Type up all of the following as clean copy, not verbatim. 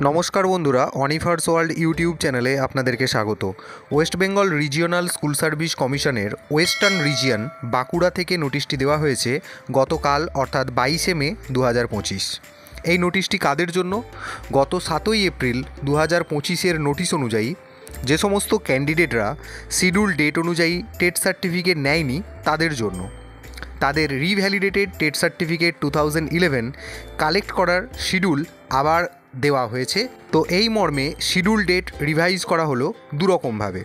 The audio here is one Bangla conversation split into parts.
নমস্কার বন্ধুরা, অনিভার্স ওয়ার্ল্ড ইউটিউব চ্যানেলে আপনাদেরকে স্বাগত। West Bengal regional school service কমিশনের ওয়েস্টার্ন রিজিয়ন বাঁকুড়া থেকে নোটিশটি দেওয়া হয়েছে গতকাল অর্থাৎ 22শে মে 2025। এই নোটিশটি কাদের জন্য? গত 7ই এপ্রিল 2025-এর নোটিশ অনুযায়ী যে সমস্ত ক্যান্ডিডেটরা শিডিউল ডেট অনুযায়ী টেট সার্টিফিকেট নেয়নি তাদের জন্য। তাদের রিভ্যালিডেটেড টেট সার্টিফিকেট 2011 কালেক্ট করার শিডিউল আবার দেওয়া হয়েছে। তো এই মর্মে শিডিউল ডেট রিভাইজ করা হলো দুরকমভাবে।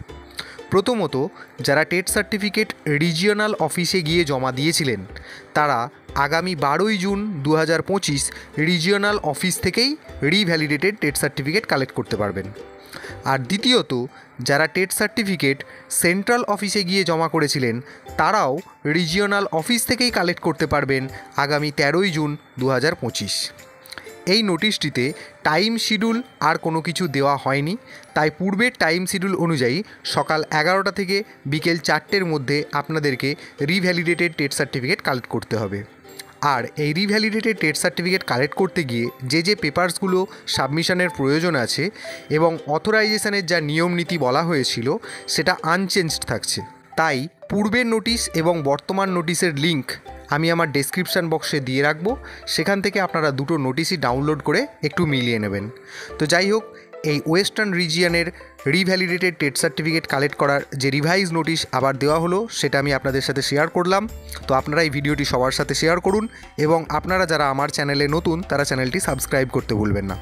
প্রথমত, যারা টেট সার্টিফিকেট রিজিওনাল অফিসে গিয়ে জমা দিয়েছিলেন তারা আগামী 12ই জুন 2025 রিজিওনাল অফিস থেকেই রিভ্যালিডেটেড টেট সার্টিফিকেট কালেক্ট করতে পারবেন। আর দ্বিতীয়ত, যারা টেট সার্টিফিকেট সেন্ট্রাল অফিসে গিয়ে জমা করেছিলেন তারাও রিজিওনাল অফিস থেকেই কালেক্ট করতে পারবেন আগামী 13ই জুন 2025। এই নোটিশটিতে টাইম শিডিউল আর কোনো কিছু দেওয়া হয়নি, তাই পূর্বের টাইম শিডিউল অনুযায়ী সকাল 11টা থেকে বিকেল 4টের মধ্যে আপনাদেরকে রিভ্যালিডেটেড টেট সার্টিফিকেট কালেক্ট করতে হবে। আর এই রিভ্যালিডেটেড টেট সার্টিফিকেট কালেক্ট করতে গিয়ে যে পেপারসগুলো সাবমিশনের প্রয়োজন আছে এবং অথরাইজেশনের যা নিয়ম নীতি বলা হয়েছিল সেটা আনচেঞ্জড থাকছে। তাই পূর্বের নোটিশ এবং বর্তমান নোটিশের লিঙ্ক আমি আমার ডেসক্রিপশান বক্সে দিয়ে রাখবো, সেখান থেকে আপনারা দুটো নোটিশই ডাউনলোড করে একটু মিলিয়ে নেবেন। তো যাই হোক, এই ওয়েস্টার্ন রিজিয়নের রিভ্যালিডেটেড টেট সার্টিফিকেট কালেক্ট করার যে রিভাইজ নোটিশ আবার দেওয়া হলো সেটা আমি আপনাদের সাথে শেয়ার করলাম। তো আপনারা এই ভিডিওটি সবার সাথে শেয়ার করুন এবং আপনারা যারা আমার চ্যানেলে নতুন তারা চ্যানেলটি সাবস্ক্রাইব করতে ভুলবেন না।